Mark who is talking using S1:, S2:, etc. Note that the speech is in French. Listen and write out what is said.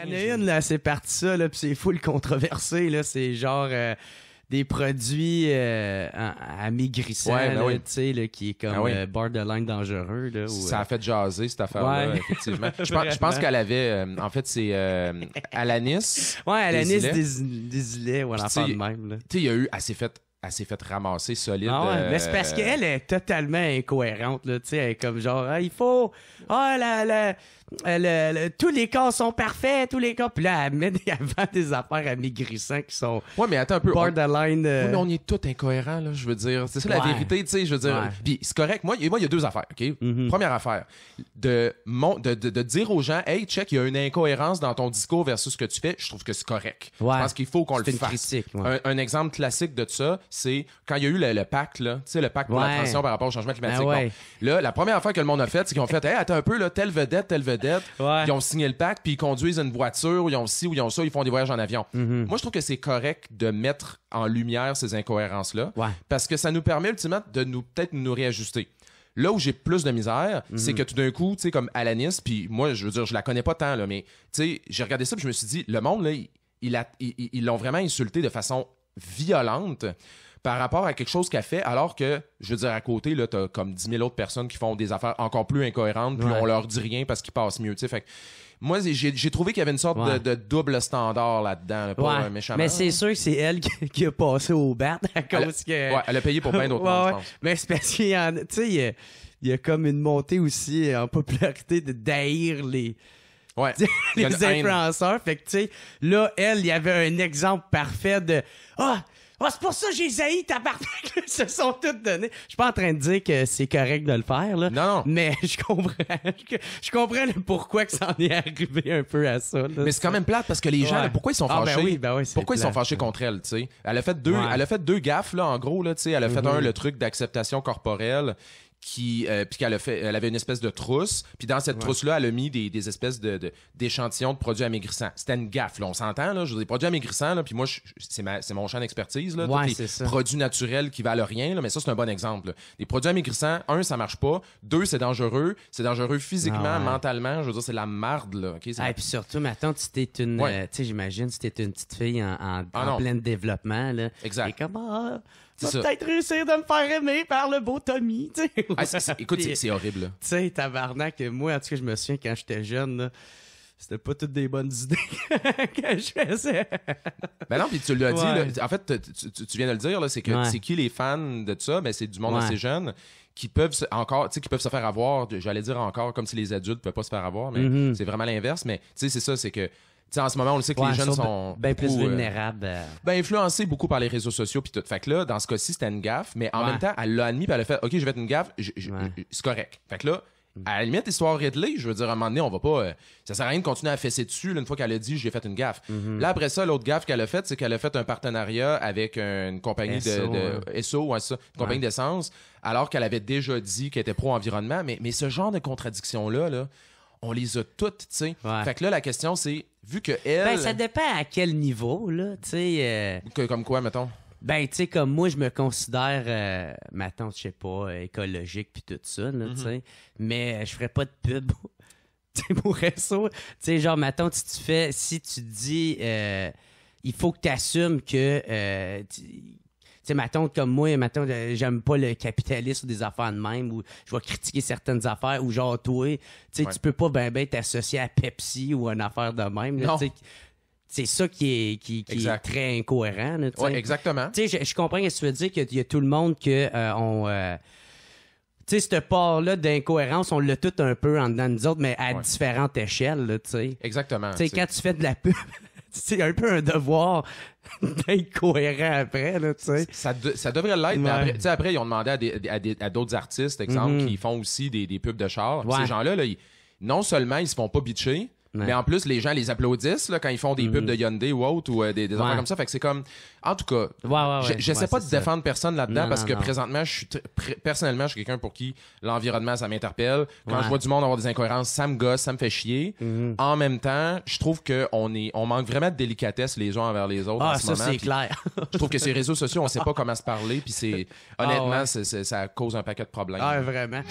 S1: Il y en a une, là, c'est parti ça, là, puis c'est full controversé, là. C'est genre des produits amaigrissants,
S2: oui.
S1: tu sais, là, qui est comme borderline dangereux, là.
S2: Ça a fait jaser, cette affaire-là, effectivement. Je pense qu'elle avait... en fait, c'est Alanis.
S1: Ouais, Alanis Desilets, ou un affaire de même, là.
S2: Tu sais, il y a eu... Elle s'est fait ramasser solide.
S1: Ah ouais, mais c'est parce qu'elle est totalement incohérente, là, tu sais, elle est comme genre, il faut, tous les corps sont parfaits, tous les corps, puis là, elle vend des affaires amaigrissants qui sont
S2: mais attends un peu,
S1: borderline.
S2: Oui, mais on est tous incohérents, là, je veux dire, c'est ça la vérité, tu sais, je veux dire, puis c'est correct, moi, il y a deux affaires, OK? Première affaire, de dire aux gens, hey, check, il y a une incohérence dans ton discours versus ce que tu fais, je trouve que c'est correct. Je pense qu'il faut qu'on le fasse.
S1: Critique,
S2: un exemple classique de ça, c'est quand il y a eu le pacte, là, tu sais, le pacte pour la transition par rapport au changement climatique. Bon, là, la première affaire que le monde a faite, c'est qu'ils ont fait, hey, attends un peu, là, telle vedette, ils ont signé le pacte, puis ils conduisent une voiture, ils ont ci ou ils ont ça, ils font des voyages en avion. Moi, je trouve que c'est correct de mettre en lumière ces incohérences-là, parce que ça nous permet ultimement de peut-être nous réajuster. Là où j'ai plus de misère, c'est que tout d'un coup, tu sais, comme Alanis, puis moi, je veux dire, je la connais pas tant, là, mais tu sais, j'ai regardé ça, puis je me suis dit, le monde, là, ils l'ont vraiment insulté de façon violente par rapport à quelque chose qu'elle fait, alors que, je veux dire, à côté, là, t'as comme 10 000 autres personnes qui font des affaires encore plus incohérentes, puis on leur dit rien parce qu'ils passent mieux, tu sais. Fait que moi, j'ai trouvé qu'il y avait une sorte de double standard là-dedans, là, pas méchamment.
S1: Mais c'est sûr que c'est elle qui a passé au bat à cause que...
S2: Ouais, elle a payé pour plein d'autres monde, je pense.
S1: Mais c'est parce qu'il y en a, tu sais, il y a comme une montée aussi en popularité d'haïr les influenceurs. Fait que, tu sais, là, il y avait un exemple parfait de c'est pour ça que j'ai zaï, tabarnak. Ils se sont tous donnés. Je suis pas en train de dire que c'est correct de le faire, là.
S2: Non.
S1: Mais je comprends le pourquoi que ça en est arrivé un peu à ça, là.
S2: Mais c'est quand même plate parce que les gens, là, pourquoi ils sont fâchés? Pourquoi ils sont fâchés contre elle, tu sais? Elle a fait deux gaffes, là, en gros, là, tu sais. Elle a fait le truc d'acceptation corporelle. Puis elle avait une espèce de trousse, puis dans cette trousse-là, elle a mis des espèces d'échantillons de produits amaigrissants. C'était une gaffe, là, on s'entend, là, je veux dire, des produits amaigrissants, là, puis moi, c'est mon champ d'expertise, là, tous les produits naturels qui valent rien, là, mais ça, c'est un bon exemple, là. Les produits amaigrissants, ça marche pas, 2, c'est dangereux physiquement, mentalement, je veux dire, c'est la marde, là, OK?
S1: Et puis surtout, maintenant, tu sais, j'imagine, si t'es une petite fille en plein développement, là.
S2: Exact.
S1: Et comme, peut-être réussir de me faire aimer par le beau Tommy, tu sais.
S2: Écoute, c'est horrible, là.
S1: Tu sais, tabarnak, moi, en tout cas, je me souviens quand j'étais jeune, là, c'était pas toutes des bonnes idées que je faisais.
S2: Ben non, puis tu l'as dit, là, en fait, tu viens de le dire, là, c'est que c'est qui les fans de ça? Ben, c'est du monde assez jeune qui peuvent se faire avoir, j'allais dire encore, comme si les adultes peuvent pas se faire avoir, mais c'est vraiment l'inverse, mais tu sais, c'est ça, c'est que en ce moment, on le sait que les jeunes sont
S1: bien plus vulnérables.
S2: Influencés beaucoup par les réseaux sociaux puis tout. Fait que là, dans ce cas-ci, c'était une gaffe, mais en même temps, elle l'a admis puis elle a fait « OK, je vais être une gaffe, c'est correct. » Fait que là, à la limite, histoire Ridley, je veux dire, à un moment donné, on va pas... ça sert à rien de continuer à fesser dessus là, une fois qu'elle a dit « J'ai fait une gaffe. Là, après ça, l'autre gaffe qu'elle a faite, c'est qu'elle a fait un partenariat avec une compagnie compagnie d'essence, alors qu'elle avait déjà dit qu'elle était pro-environnement. Mais ce genre de contradictions-là, là, on les a toutes, tu sais. Fait que là, la question, c'est, vu que elle...
S1: Ben, ça dépend à quel niveau, là, tu sais...
S2: Comme quoi, mettons?
S1: Ben, tu sais, comme moi, je me considère, mettons, je sais pas, écologique puis tout ça, là, tu sais. Mais je ferais pas de pub, tu sais, pour ça. Tu sais, genre, mettons, si tu dis, il faut que tu assumes que... Tu sais, mettons, comme moi, j'aime pas le capitalisme ou des affaires de même, ou je vais critiquer certaines affaires, ou genre, toi, tu sais, tu peux pas ben t'associer à Pepsi ou une affaire de même, là, tu sais. C'est ça qui est très incohérent, là, tu sais.
S2: Ouais, exactement.
S1: Tu sais, je comprends ce que tu veux dire, qu'il y a tout le monde que, tu sais, cette part-là d'incohérence, on l'a tout un peu en dedans de nous autres, mais à différentes échelles, là, tu sais.
S2: Exactement.
S1: Tu sais, quand tu fais de la pub... C'est un peu un devoir d'être cohérent après, là, tu sais.
S2: Ça devrait l'être, mais après, ils ont demandé à d'autres artistes, exemple, qui font aussi des pubs de char. Ces gens-là, là, non seulement ils se font pas bitcher, mais en plus, les gens les applaudissent là, quand ils font des pubs de Hyundai ou autre, ou des affaires comme ça. Fait que c'est comme... En tout cas, j'essaie pas de défendre personne là-dedans parce que présentement, personnellement, je suis quelqu'un pour qui l'environnement, ça m'interpelle. Quand je vois du monde avoir des incohérences, ça me gosse, ça me fait chier. En même temps, je trouve on manque vraiment de délicatesse les uns envers les autres en ce moment.
S1: Ça, c'est clair.
S2: Je trouve que ces réseaux sociaux, on sait pas comment se parler, puis honnêtement, ça cause un paquet de problèmes.
S1: Ah, vraiment.